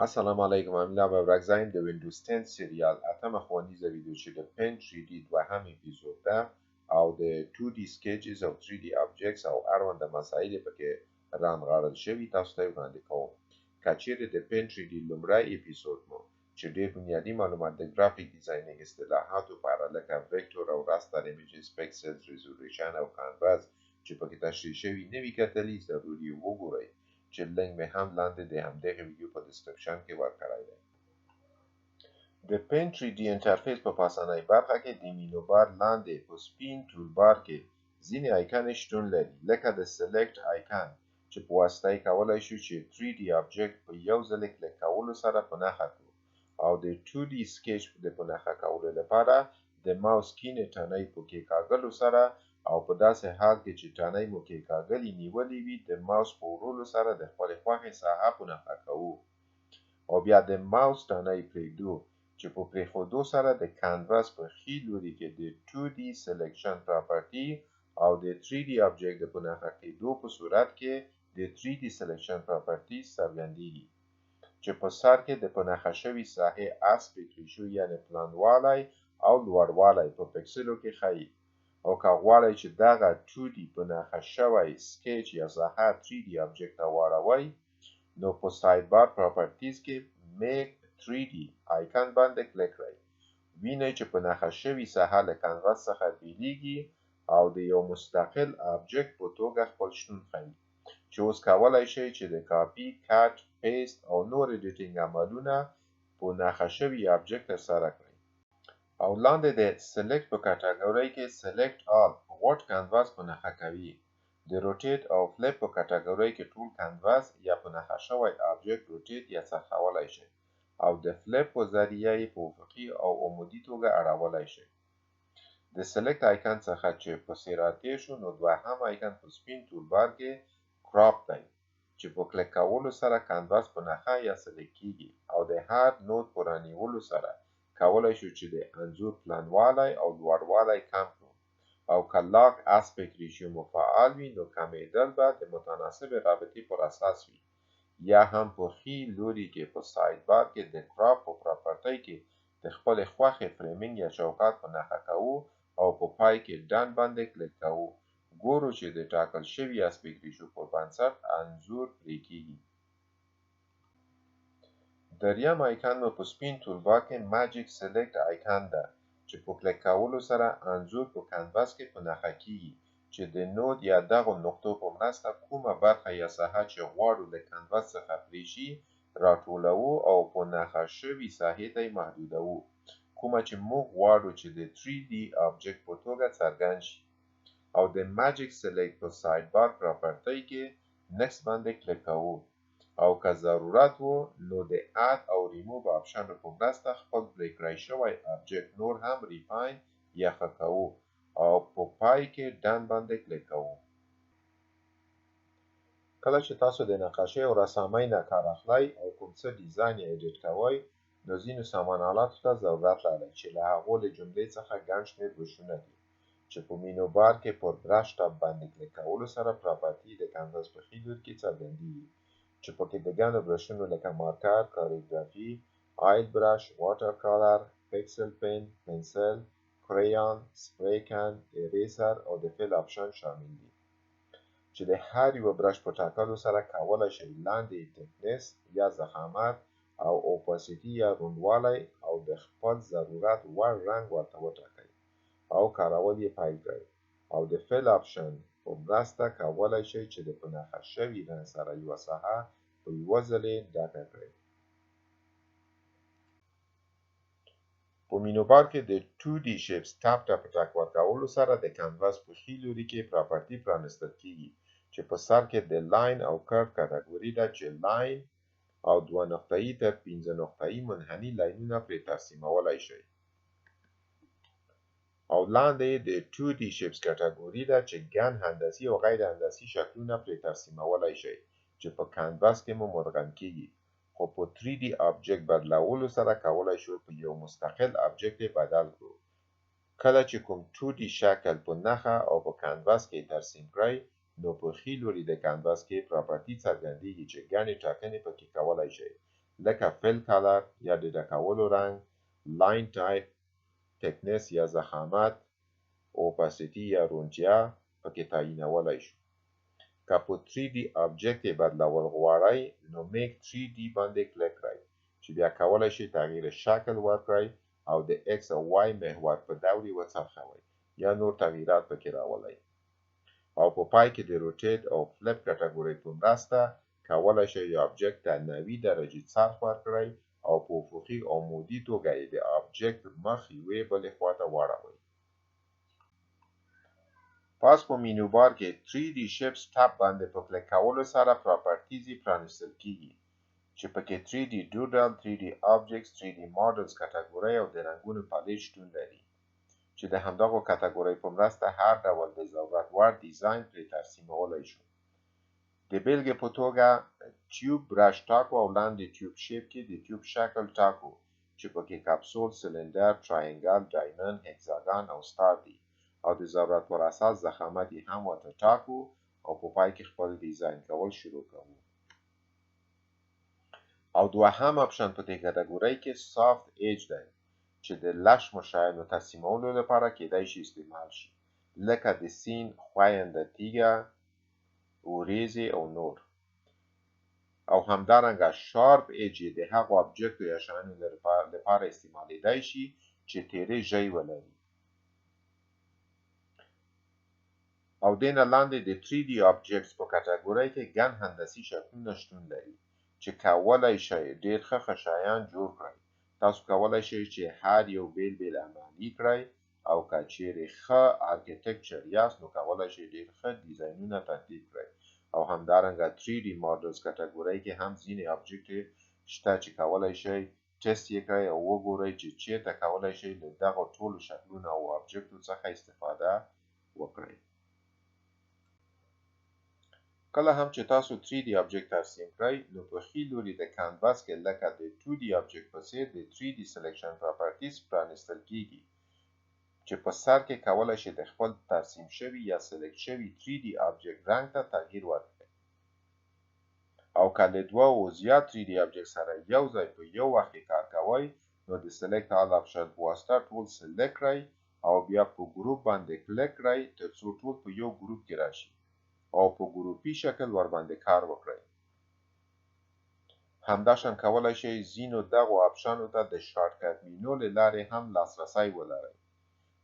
السلام علیکم. املا بابرکزایم د وینډوز 10 سریال اتمه ښوونیزه ویډیو چې د پینټ 3D دوهم اپیزود ده او د 2D sketches او 3D objects او اړونده مسایل پکې رانغاړل شوي تاسو ته وړاندې کوم. که چیرې د پینټ 3D لومړی اپیزود مو چې ډېر بنیادي معلومات د ګرافیک ډیزاینینګ اصطلاحاتو په اړه لکه ویکتور او راستر ایمیجز پکسلز ریزولوشن او کانواس چې پکې تشریح شوي نه وي کتلي ضروري وګورئ چې لینک مې هم لاندې د همدغه ویډیو په ډسکرپشن کې ورکړی دی. د پینټ 3D انټرفیس په پاسنۍ برخه کې د مینو بار لاندې په سپین ټول بار کې ځینې آیکن شتون لري لکه د سلیکټ آیکن چې په واسطه یې کولی شو چې 3D آبجکټ په یو ځل کلیک کولو سره په نښه کړو او د 2D سکیچ د په نښه کولو لپاره د ماوس کینې تڼۍ په کېکاږلو سره او په داسې حال کې چې تڼۍ مو کېکاږلې نیولې وي د ماوس په ورولو سره د خپلې خوښې ساحه په نښه کوو او بیا د ماوس تڼۍ پرېږدو چې په پرېښودو سره د کانواس په ښي لوري کې د 2D سلیکشن پراپرټي او د 3D آبجکټ د په نښه کېدو په صورت کې د 3D سلیکشن پراپرټي څرګندېږي چې په سر کې د په نښه شوي ساحې اسپیکټ ریشو یعنې پلانوالی او لوړوالی په پکسلو کې ښیي او که غواړئ چې دغه 2D په نښه شوی سکیچ یا ساحه 3D آبجکټ ته واړوئ نو په ساید بار پراپرټیز کې میک 3D آیکن باندې کلیک کړئ. وینئ چې په نښه شوې ساحه له کانواس څخه بیلیږي او د یو مستقل آبجکټ په توګه خپل شتون ښیي چې اوس کولی شئ چې د کاپي، کټ، پیسټ او نور ایډیټینګ عملونه په نښه شوي آبجکټ ترسره کړئ. او لاندې د سلیکټ په کټګورۍ کې سلیکټ آل غوټ کانواس په نښه کوي. د روټیټ او فلپ په کټګورۍ کې ټول کانواس یا په نښه شوی آبجکټ روټیټ یا څرخولی شئ او د فلپ په ذریعه یې په افقي او عمودي توګه اړولی شئ. د سلیکټ آیکن څخه چې پسې راتېر شو نو دوهم آیکن په سپین ټولبار کې کراپ دی چې په کلیک کولو سره کانواس په نښه یا سلیکټ کیږي او د هر نود په رانیولو سره کولی شو چې د انځور پلنوالی او لوړوالی کم کړو او که لاک اسپیکټ ریشیو مو فعال وي نو کمیدل به د متناسبې رابطې پر اساس وي یا هم په ښي لوري کې په ساید بار کې د کراپ په پراپرټۍ کې د خپلې خوښې فریمینګ یا چوکاټ په نښه کوو او په پای کې ډن باندې کلیک کوو ګورو چې د ټاکل شوي اسپیکټ ریشیو پر بنسټ انځور پرې کیږي. دریم آیکن مو په سپین ټولبار کې ماجیک سلیکټ آیکن ده چې په کلیک کولو سره انځور په کانواس کې په نښه کیږي چې د نود یا دغو نقطو په مرسته کومه برخه یا ساحه چې غواړو له کانواس څخه پرې شي راټولوو او په نښه شوي ساحې ته یې محدودوو کومه چې موږ غواړو چې د 3D آبجکټ په توګه څرګند شي او د ماجیک سلیکټ په ساید بار پراپرټۍ کې نیکسټ باندې کلیک کوو او که ضرورت وو نو د اد او ریموو آپشنو په مرسته خپل پرې کړی شوی آبجکټ نور هم ریفاین یا ښه کوو او په پای کې ډن باندې کلیک کوو. کله چې تاسو د نقاشۍ او رسامۍ نه کار اخلئ او کوم څه ډیزاین یا ایډیټ کوئ نو ځینو سامان آلاتو ته ضرورت لرئ چې له هغو له جملې څخه ګڼ شمېر برشونه دي چې په مینو بار کې پر برش ټاپ باندې کلیک کولو سره پراپرټي د کانواس په ښي لوري کې څرګندېږي چې پکې د ګڼو برشونو لکه مارکر، کالیګرافي، آیل برش، واټر کلر، پکسل پن، پنسل، کریان، سپری کن، اریزر او د فل آپشن شامل دي چې د هر یو برش په ټاکلو سره کولی شئ لاندې تکنس یا ضخامت او اوپاسیټي یا روڼوالی او د خپل ضرورت وړ رنګ ورته وټاکئ او کارول یې پیل کړئ او د فل آپشن په مرسته کولی شئ چې د په نښه شوي رنګ سره یوه ساحه په یوه ځلې ډکه کړئ. په مینو بار کې د 2D شیپس ټاپ ته په ټک ورکولو سره د کانواس په ښي لوري کې پراپرټي پرانیستل کیږي چې په سر کې د لاین او کرو کټګوري ده چې لاین او 2 نقطه‌ای تر 15 نقطه‌ای منحني لاینونه پرې ترسیمولی شئ او لاندې د 2D شیپس کټګوري ده چې ګڼ هندسي او غیر هندسي شکلونه پرې ترسیمولی شئ چې په کانواس کې مو مدغم کیږي خو په 3D آبجکټ بدلولو سره کولی شو په یو مستقل آبجکټ یې بدل کړو کله چې کوم 2D شکل په نښه او په کانواس کې ترسیم کړئ نو په ښي لوري د کانواس کې پراپرټي څرګندیږي چې ګڼې ټاکنې پکې کولی شئ لکه فل کلر یا د ډکولو رنګ، لاین ټایپ، تکنس یا ضخامت، اوپاسیټي یا روڼتیا پکې تعیینولی شو. که په 3D آبجکت یې بدلول غواړئ نو میک 3D باندې کلیک کړئ چې بیا کولی شئ تغییر شکل ورکړئ او د X او Y محور په دور یې وڅرخوئ یا نور تغییرات پکې راولئ او په پای کې د روټیټ او فلپ کټګورۍ په مرسته کولی شئ یو آبجکت ته 90 درجې څرخ ورکړئ او په افقي او عمودي توګه یې د آبجکت مخ یوې بلې خواته واړوئ. پس په مینو بار کې 3D Shapes ټاب باندې په کلیک کولو سره پراپرټیز یې پرانیستل کیږي چې پکې 3D Doodle، 3D Objects، 3D Models کټګورۍ او د رنګونو پلیټ شتون لري چې د همدغو کټګورۍ په مرسته هر ډول د ضرورت وړ ډیزاین پرې ترسیمولی شو. د بیلګې په توګه ټیوب برش ټاکو او لاندې ټیوب شیپ کې د ټیوب شکل ټاکو چې پکې کپسول، سلندر، ټراینګل، ډایمنډ، هکساګان او ستار دي او د ضرورت پر اساس ضخامت یې هم ورته ټاکو او په پای کې خپل ډیزاین کول شروع کوو. او دوهم اپشن په دې کټګورۍ کې سافت ایج دی چې د لشمو شیانو ترسیمولو لپاره کیدای شي استعمال شي لکه د سیند، خوینده تیږه، وریځې او نور. او همدارنګه شارپ ایج د هغو آبجکتو یا شیانو لپاره استعمالیدای شي چې تیرې ژۍ ولري. او دې نه لاندې د 3D آبجکتس په کټګورۍ کې ګڼ هندسي شکلونه شتون لري چې کولی شئ ډېر ښه شیان جوړ کړئ. تاسو کولی شئ چې هر یو بیل بیل عملي کړئ او که چیرې ښه آرکیټیکچر یاست نو کولی شئ ډېر ښه ډیزاینونه ترتیب کړئ. او همدارنګه 3D Models کټګورۍ کې هم ځینې آبجکت شته چې کولی شئ ټیسټ یې کړئ او وګورئ چې چیرته کولی شئ له دغو ټولو شکلونو او آبجکتو څخه استفاده وکړئ. کله هم چې تاسو 3D آبجکت ترسیم کړئ نو په ښي لوري د کانواس کې لکه د 2D آبجکت په څیر د 3D سلیکشن پراپرټیز پرانیستل کیږي چې په سر کې کولی شئ د خپل ترسیم شوي یا سلیکټ شوي 3D آبجکت رنګ ته تغییر ورکړئ. او که له دوه او زیات 3D آبجکت سره یو ځای په یو وخت کې کار کوئ نو د سلیکټ آل آپشن په واسطه ټول سلیکټ کړئ او بیا په ګروپ باندې کلیک کړئ ترڅو ټول په یو ګروپ کې راشي او په ګروپي شکل ورباندې کار وکړئ. همداشان کولی شئ ځینو دغو آپشنو ته د شارټکټ مینو له لارې هم لاسرسی ولرئ.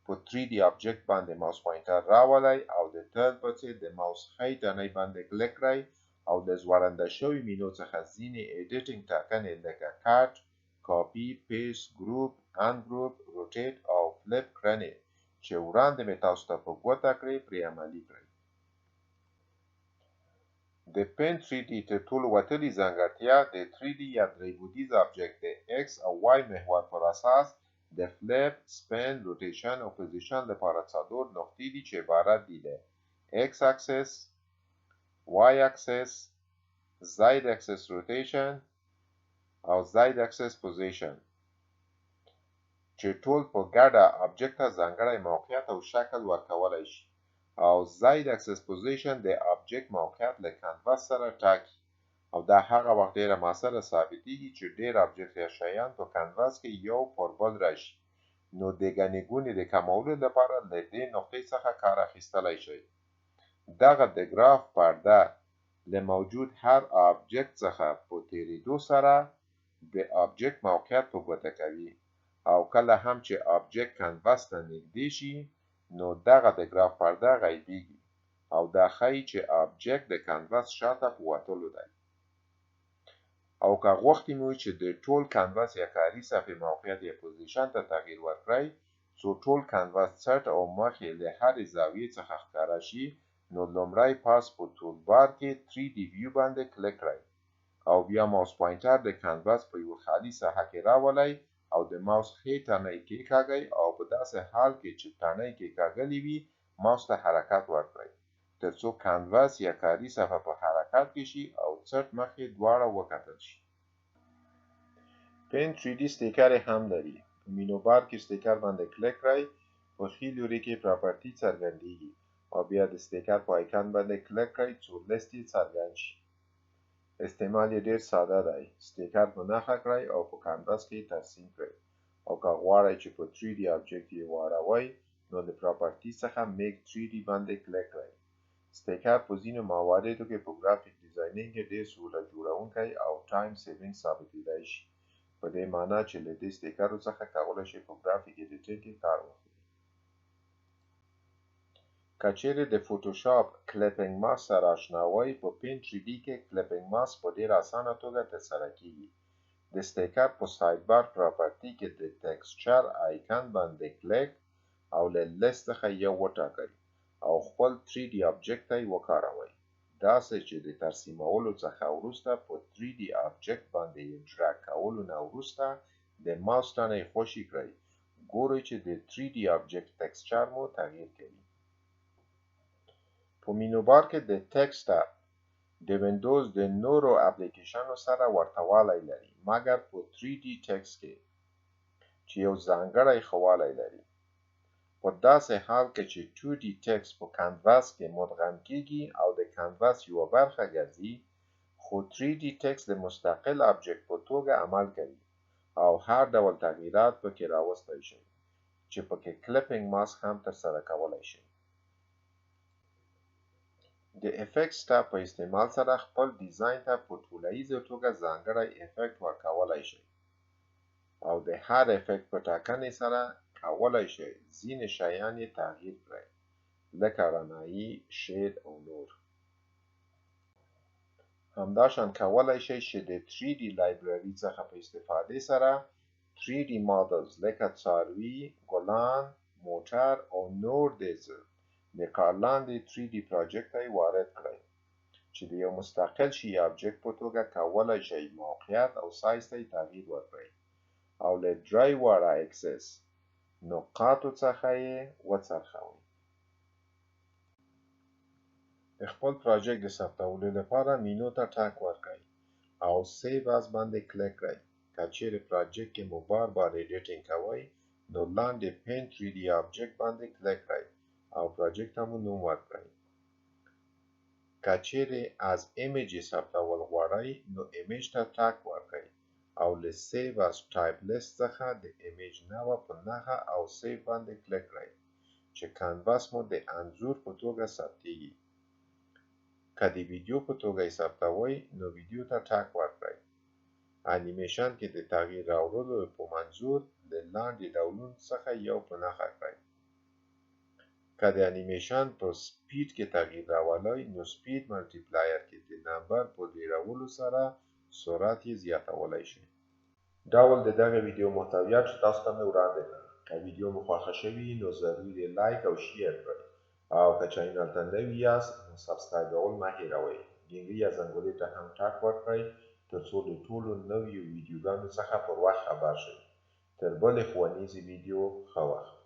په 3D آبجکت باندې ماوس پوینټر راولئ او د تل په څیر د ماوس ښی تڼۍ باندې کلیک کړئ او د ځوړنده شوي مینو څخه ځینې ایډیټینګ ټاکنې لکه کټ، کاپي، پیسټ، ګروپ، انګروپ، روټیټ او فلپ کړنې چې وړاندې مې تاسو ته په ګوته کړې پرې عملي کړئ. د پین 3D تر ټولو وتلې ځانګړتیا د 3D یا درې بعدیز آبجکت د X او Y محور پر اساس د فلپ، سپین، روټیشن او پوزیشن لپاره څلور نقطې دي چې عبارت دي د X اکسس، Y اکسس، Z اکسس روټیشن او Z اکسس پوزیشن چې ټول په ګډه آبجکت ته ځانګړی موقعیت او شکل ورکولی شي. او Z اکسس پوزیشن د آبجکت موقعیت له کانواس سره ټاکي او دا هغه وخت ډیره موثره ثابتیږي چې ډیر آبجکت یا شیان په کانواس کې یو پر بل راشي نو د ګڼې ګوڼې د کمولو لپاره له دې نقطې څخه کار اخیستلی شئ. دغه د ګراف پرده له موجود هر آبجکت څخه په تیریدو سره د آبجکت موقعیت په ګوته کوي او کله هم چې آبجکت کانواس ته نږدې شي نو دغه د ګراف پرده غیبیږي او دا ښیي چې آبجکت د کانواس شاته په وتلو دی. او که غوښتئ مو چې د ټول کانواس یا کاري صفحې موقعیت یا پوزیشن ته تغییر ورکړئ څو ټول کانواس څټ او مخ یې له هرې زاویې څخه ښکاره شي نو لومړی پاس په ټول بار کې 3D ویو باندې کلیک کړئ او بیا ماوس پوینټر د کانواس په یو خالي ساحه کې راولئ او د ماوس ښی تڼۍ کېکاږئ او په داسې حال کې چې تڼۍ کېکاږلې وي ماوس ته حرکت ورکړئ ترڅو کانواس یا کاري صفحه په حرکت کې شي او څټ مخ یې دواړه وکتل شي. پین 3D سټیکر هم لري. په مینو بار کې سټیکر باندې کلیک کړئ، په په ښي لوري کې پراپرټي څرګندیږي او بیا د سټیکر په آیکن باندې کلک کړئ څو لیست یې څرګند شي. استعمال یې ډیر ساده دی. سټیکر په نښه کړئ او په کانواس کې ترسیم کړئ او که غواړئ چې په 3D آبجکت یې واړوئ نو د پراپرټي څخه میک 3D باندې کلک کړئ. سټیکر په ځینو مواردو کې په ګرافیک ډیزاینینګ کې ډیر سهولت جوړونکی او ټایم سیوینګ ثابتېدای شي، په دې معنی چې له دې سټیکرو څخه کولی شئ په ګرافیک ایډیټینګ کې کار واخلئ. که چیرې د فوټوشاپ کلیپینګ ماسک سره آشنا وئ، په پین 3D کې کلیپینګ ماسک په ډیر اسانه توګه ترسره کیږي. د سټیکر په سایډ بار پراپرټي کې د ټیکسچر آیکن باندې کلیک او له لیست څخه یو وټاکئ او خپل 3D آبجکت ته یې وکاروئ، داسې چې د ترسیمولو څخه وروسته په 3D آبجکت باندې یې ډرګ کولو نه وروسته د ماوس تڼۍ خوشې کړئ. ګورئ چې د 3D آبجکت ټیکسچر مو تغییر کوي. په مینو بار کې د ټیکسټ ټاب د وینډوز د نورو اپلیکیشنونو سره ورته لري، مګر په 3D ټیکسټ کې چې یو ځانګړی ښه والی لري. په داسې حال کې چې 2D ټیکسټ په کانواس کې مدغم کیږي او د کانواس یوه برخه ګرځي، خو 3D ټیکسټ د مستقل آبجکت په توګه عمل کوي او هر ډول تغییرات پکې راوستی شئ چې پکې کلیپینګ ماسک هم ترسره کولی شئ. د افیکټس ټاب په استعمال سره خپل ډیزاین ته په ټولیزه توګه ځانګړی افیکټ ورکولی شئ او د هر افیکټ په ټاکنې سره کولی شئ ځینې شیان یې تغییر کړئ، لکه رڼایي، شید او نور. همداشان کولی شئ چې د 3D لایبرري څخه په استفادې سره 3D ماډلز لکه څاروي، ګلان، موټر او نور د کار لاندې 3D پراجکت ته وارد کړئ چې د یو مستقل شي آبجکت په توګه کولی شئ موقعیت او سایز ته تغییر ورکړئ او له درې واړه اکسس نقاطو څخه یې وڅرخوئ. د خپل پراجکت د ثبتولو لپاره مینو ته ټک ورکړئ او سیو از باندې کلیک کړئ. که چیرې پراجکت کې مو بار بار ایډیټینګ کوئ نو لاندې پین 3D آبجکت باندې کلیک کړئ او پراجکت ته مو نوم ورکړئ. که چیرې از ایمیج یې ثبتول غواړئ نو ایمیج ته ټک ورکړئ او له سیو از ټایپ لیست څخه د ایمیج نوع په نښه او سیو باندې کلیک کړئ چې کانواس مو د انځور په توګه ثبتیږي. که د ویډیو په توګه یې ثبتوئ نو ویډیو ته ټک ورکړئ. انیمیشن کې د تغییر راوړلو په منظور له لاندې ډولونو څخه یو په نښه کړئ. که د انیمیشن په سپیډ کې تغییر راولئ نو سپیډ ملټیپلایر کې د نمبر په ډیرولو سره سرعت یې زیاتولی شئ. ډول د دغه ویډیو محتویات چې تاسو ته مې وړاندې کړ. که ویډیو مو خوښه شوي نو ضرور یې لایک او شیر کړئ او که چینل ته نوي یاست نو سبسکرایبول مه هیروئ. ګینګري یا زنګولې ته هم ټک ورکړئ ترڅو د ټولو نویو ویډیوګانو څخه پر وخت خبر شئ. تر بلې ښوونیزې ویډیو ښه وخت.